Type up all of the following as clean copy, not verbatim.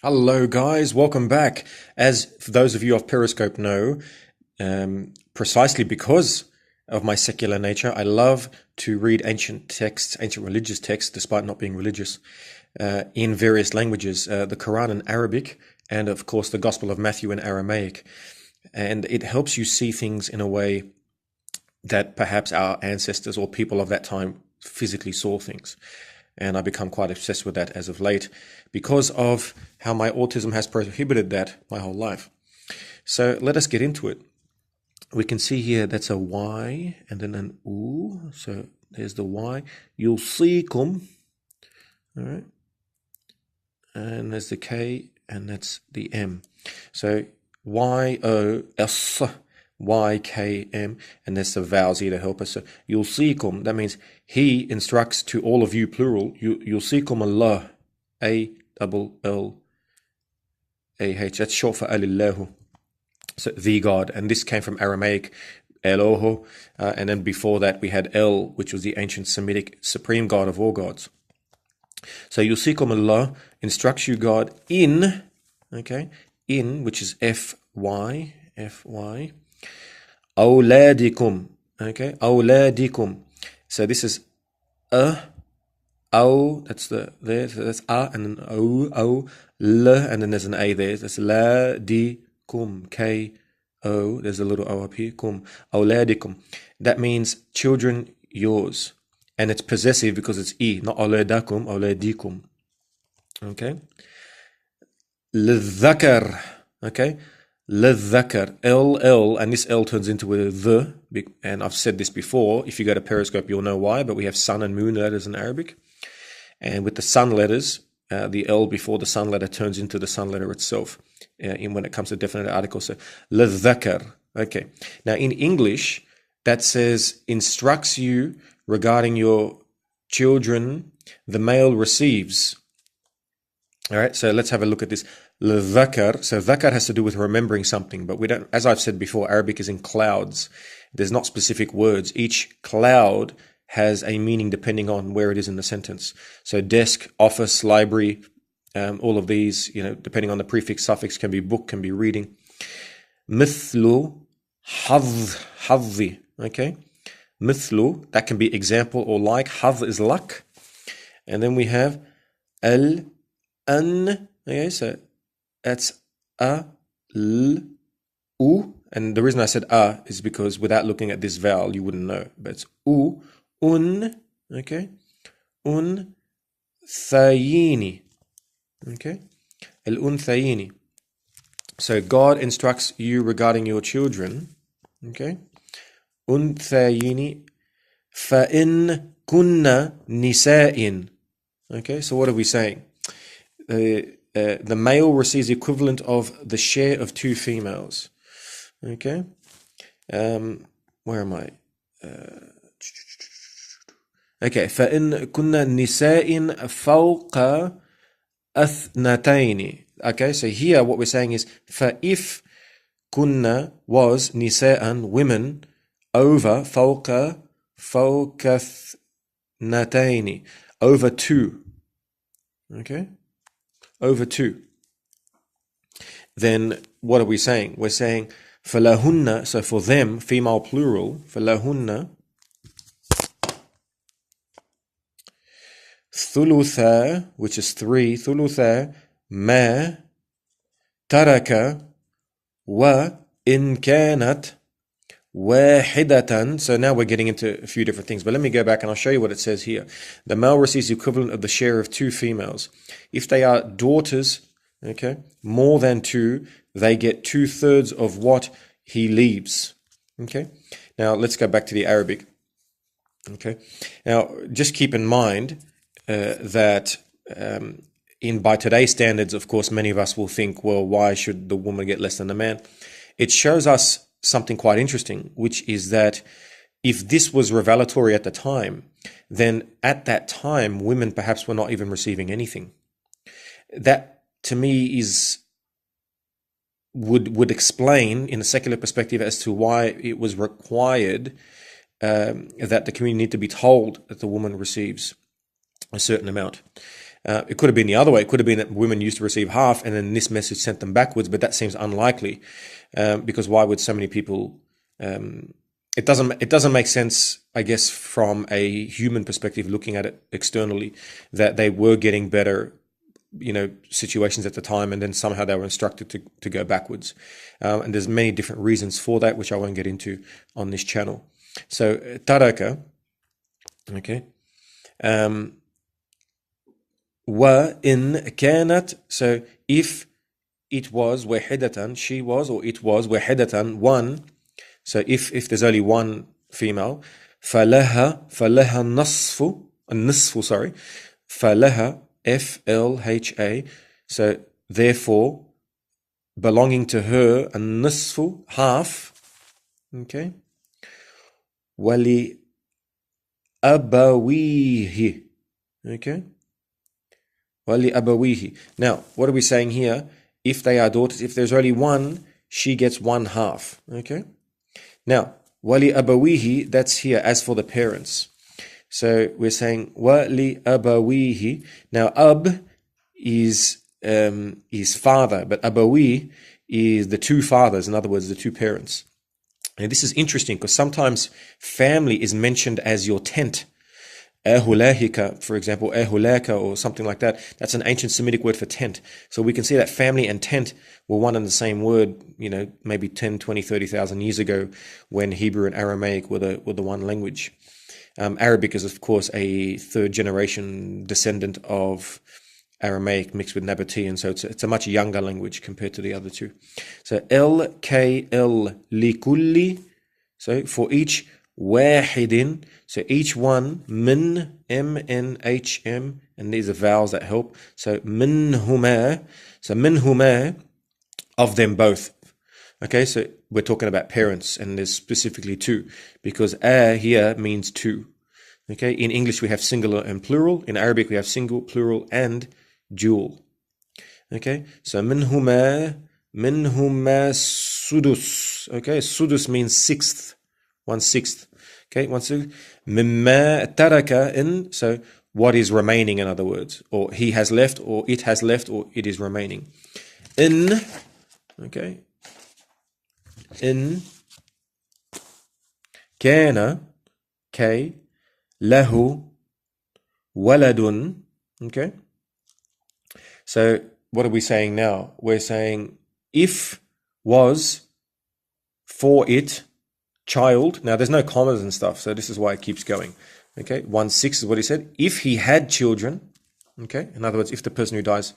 Hello, guys. Welcome back. As for those of you off Periscope know, precisely because of my secular nature, I love to read ancient texts, ancient religious texts, despite not being religious, in various languages, the Quran in Arabic, and of course the Gospel of Matthew in Aramaic. And it helps you see things in a way that perhaps our ancestors or people of that time physically saw things. And I've become quite obsessed with that as of late because of how my autism has prohibited that my whole life. So let us get into it. We can see here that's a Y and then an U. So there's the Y. Yusikum. All right. And there's the K and that's the M. So Y-O-S. YKM, and there's the vowels here to help us. So yusikum, that means he instructs to all of you, plural. Yusikum Allah, A-double-L-A-H. That's short for Alillahu. So the God, and this came from Aramaic, Eloho, and then before that we had El, which was the ancient Semitic supreme God of all gods. So yusikum Allah instructs you God in, okay, in, which is F-Y, Awladikum, okay, awladikum. So this is that's there, so that's and then l, and then there's an a there. That's ladikum, K-O. There's a little o up here, kum, awladikum. That means children yours, and it's possessive because it's e, not awladakum, awladikum. Okay. Lidhakar, okay. للذكر, L, and this L turns into a the, and I've said this before. If you go to Periscope, you'll know why, but we have sun and moon letters in Arabic. And with the sun letters, the L before the sun letter turns into the sun letter itself when it comes to definite articles. So, للذكر. Okay. Now, in English, that says, instructs you regarding your children, the male receives. All right, so let's have a look at this. L'dhakar. So dhakar has to do with remembering something, but we don't, as I've said before, Arabic is in clouds. There's not specific words. Each cloud has a meaning depending on where it is in the sentence. So desk, office, library, all of these, depending on the prefix, suffix, can be book, can be reading. Mithlu, hadhi, okay? Mithlu, that can be example or like. Hadh is luck. And then we have an, okay, so that's a, l, u, and the reason I said a is because without looking at this vowel, you wouldn't know. But it's u, okay, thayini, okay, thayini. So God instructs you regarding your children, okay, thayini, fa'in kunna nisa'in. Okay, so what are we saying? The male receives the equivalent of the share of two females. Okay. Where am I? Okay. فَإِن كُنَّ نِسَاءٍ فَوْقَ أَثْنَتَيْنِ. Okay, so here what we're saying is, فَإِف كُنَّ was nisa'an, women, over فَوْقَ أَثْنَتَيْنِ, over two. Okay. Over two. Then what are we saying? We're saying فَلَهُنَّ, so for them, female plural, فَلَهُنَّ ثُلُثَا, which is three, ثُلُثَا مَا تَرَكَ وَإِنْ كَانَتْ واحدة. So now we're getting into a few different things, but let me go back and I'll show you what it says here. The male receives the equivalent of the share of two females. If they are daughters, okay, more than two, they get 2/3 of what he leaves. Okay. Now let's go back to the Arabic. Okay. Now just keep in mind that by today's standards, of course, many of us will think, well, why should the woman get less than the man? It shows us something quite interesting, which is that if this was revelatory at the time, then at that time, women perhaps were not even receiving anything. That, to me, would explain, in a secular perspective, as to why it was required that the community need to be told that the woman receives a certain amount. It could have been the other way. It could have been that women used to receive half, and then this message sent them backwards. But that seems unlikely, because why would so many people? It doesn't make sense, I guess, from a human perspective, looking at it externally, that they were getting better, situations at the time, and then somehow they were instructed to go backwards. And there's many different reasons for that, which I won't get into on this channel. So taraka, okay. Wa in kanat, so if it was wahidatan, she was, or it was wahidatan, one. So if there's only one female, falaha nisfu, sorry, falaha, FLHA, so therefore belonging to her, a nisfu, half, okay, wali abawihi, okay, wali abawihi. Now, what are we saying here? If they are daughters, if there's only one, she gets one half, okay. Now, wali abawihi, that's here as for the parents. So we're saying wali abawihi. Now, ab is father, but abawi is the two fathers. In other words, the two parents. And this is interesting because sometimes family is mentioned as your tent. Ahulahika, for example, ahulaka or something like that. That's an ancient Semitic word for tent. So we can see that family and tent were one and the same word, maybe 10, 20, 30,000 years ago, when Hebrew and Aramaic were the one language. Arabic is, of course, a third generation descendant of Aramaic mixed with Nabatean, so it's a much younger language compared to the other two. So LKL likulli, so for each, wahidin, so each one, min, M-N-H-M, and these are vowels that help. So minhuma, of them both. Okay, so we're talking about parents, and there's specifically two, because here means two. Okay, in English we have singular and plural. In Arabic we have single, plural, and dual. Okay, so minhuma sudus. Okay, sudus means sixth, 1/6. Okay, 1/6. Mimma taraka, in, so what is remaining, in other words, or he has left, or it has left, or it is remaining. In, okay, in kana, K, lahu waladun. Okay, so what are we saying now? We're saying if was for it child. Now there's no commas and stuff, so this is why it keeps going. Okay, 1/6 is what he said. If he had children, okay, in other words, if the person who dies,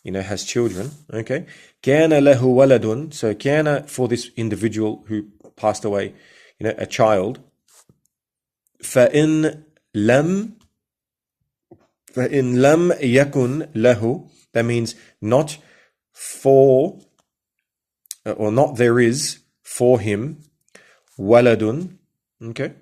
has children, okay, kana lahu waladun, so kana for this individual who passed away, a child. فَإِن لَمْ يَكُنْ لَهُ, that means not for, or not there is for him, waladun, okay,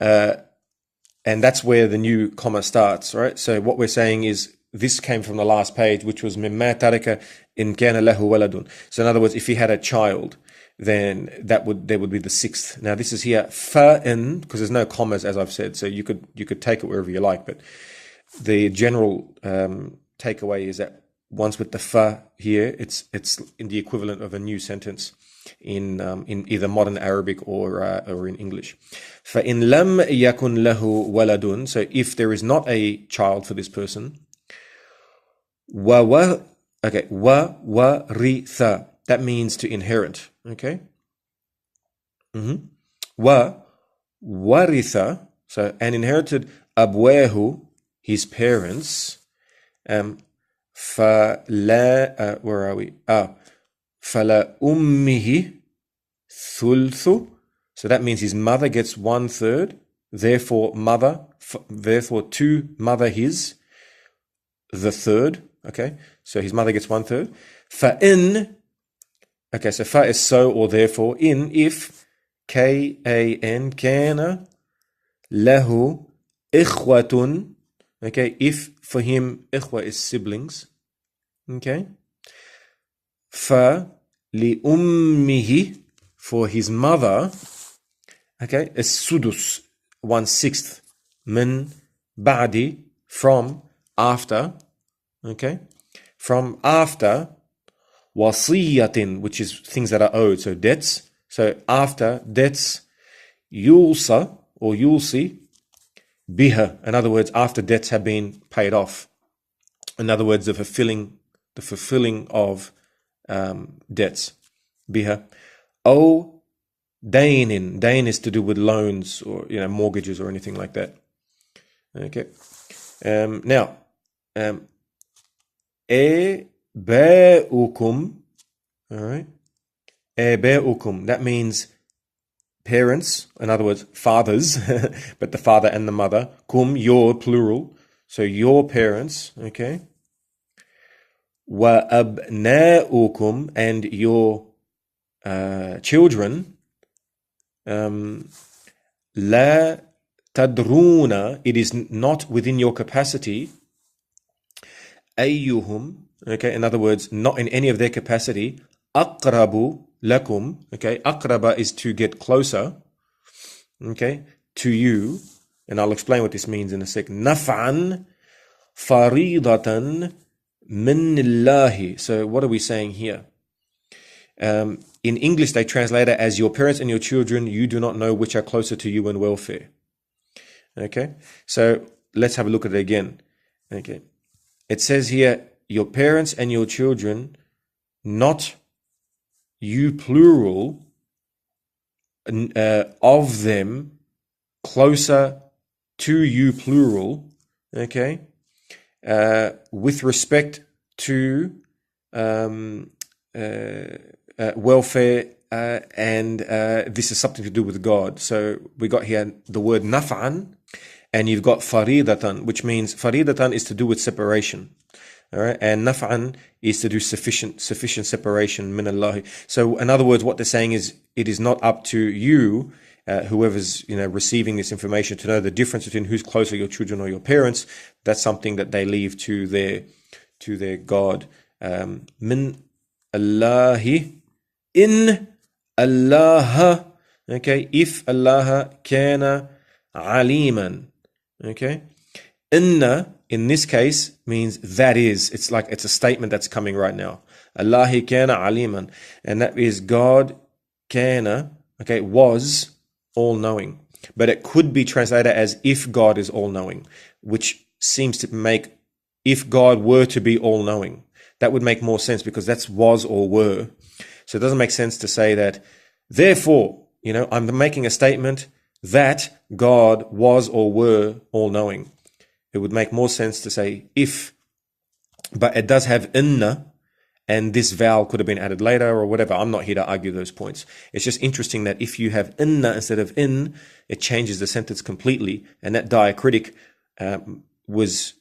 and that's where the new comma starts, right? So what we're saying is, this came from the last page, which was mimma taraka in kana lahu waladun. So in other words, if he had a child, then there would be the sixth. Now this is here fa'in, because there's no commas, as I've said, so you could take it wherever you like, but the general takeaway is that once with the fa here, it's in the equivalent of a new sentence in either modern Arabic or in English. فَإِن لَمْ يَكُنْ لَهُ وَلَدٌ, so if there is not a child for this person, وَوَرِثَ, that means to inherit, okay? وَوَرِثَ, so and inherited أَبْوَاهُ, his parents, فَلَا, where are we? فَلَا أُمِّهِ ثُلْثُ, so that means his mother gets 1/3, therefore to mother his, the third, okay? So his mother gets 1/3. فَإِن, okay, so fa is so or therefore, in, if, K-A-N, kana, lahu, ikhwatun, okay, if for him, ikhwa is siblings, okay, fa, li ummihi, for his mother, okay, is sudus, 1/6, min, ba'di, from after, okay, from after wasiyatin, which is things that are owed, so debts. So after debts, yulsa or yulsi biha. In other words, after debts have been paid off. In other words, the fulfilling of debts. Biha. O dainin. Dain is to do with loans or mortgages or anything like that. Okay. Now, Ebeukum, all right, Ebeukum, that means parents, in other words, fathers, but the father and the mother, kum, your, plural, so your parents, okay, wa abnaukum, and your children, la tadruna, it is not within your capacity, ayyuhum, okay, in other words, not in any of their capacity, aqrabu lakum, okay, aqraba is to get closer, okay, to you, and I'll explain what this means in a second. Naf'an faridatan min Allahi. So what are we saying here? In English, they translate it as your parents and your children, you do not know which are closer to you in welfare. Okay, so let's have a look at it again. Okay, it says here, your parents and your children, not you plural, of them, closer to you plural, okay, with respect to welfare, and this is something to do with God. So we got here the word naf'an, and you've got faridatan, which means faridatan is to do with separation. All right, and naf'an is to do sufficient separation min Allah. So in other words, what they're saying is it is not up to you, whoever's receiving this information, to know the difference between who's closer, your children or your parents. That's something that they leave to their God. Min Allahi, in Allah, okay, if Allah kana aliman, okay, inna in this case means that is. It's like it's a statement that's coming right now. Allahi kana aliman, and that is God kana, okay, was all knowing. But it could be translated as if God is all knowing, which seems to make, if God were to be all knowing, that would make more sense, because that's was or were. So it doesn't make sense to say that, therefore, I'm making a statement that God was or were all knowing. It would make more sense to say if, but it does have inna, and this vowel could have been added later or whatever. I'm not here to argue those points. It's just interesting that if you have inna instead of in, it changes the sentence completely. And that diacritic was,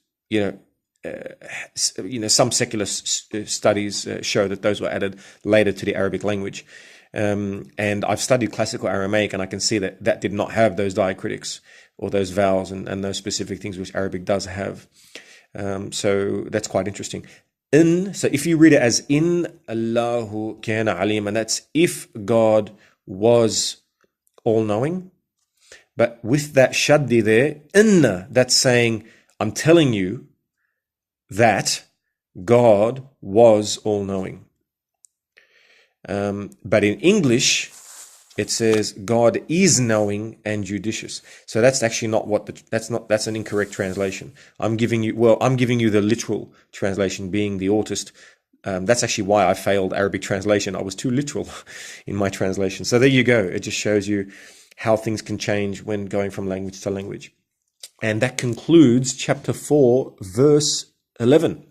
some secular studies show that those were added later to the Arabic language. And I've studied classical Aramaic, and I can see that that did not have those diacritics or those vowels and those specific things which Arabic does have. So that's quite interesting. So if you read it as in Allahu kana alim, and that's if God was all-knowing, but with that shaddi there, inna, that's saying, I'm telling you that God was all-knowing. But in English, it says God is knowing and judicious. So that's actually not that's an incorrect translation. I'm giving you the literal translation, being the autist. That's actually why I failed Arabic translation. I was too literal in my translation. So there you go. It just shows you how things can change when going from language to language. And that concludes chapter 4, verse 11.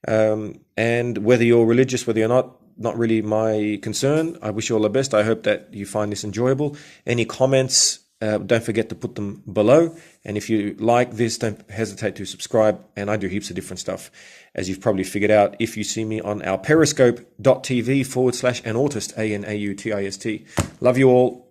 And whether you're religious, whether you're not really my concern. I wish you all the best. I hope that you find this enjoyable. Any comments, don't forget to put them below. And if you like this, don't hesitate to subscribe. And I do heaps of different stuff, as you've probably figured out if you see me on our periscope.tv/anautist, ANAUTIST. Love you all.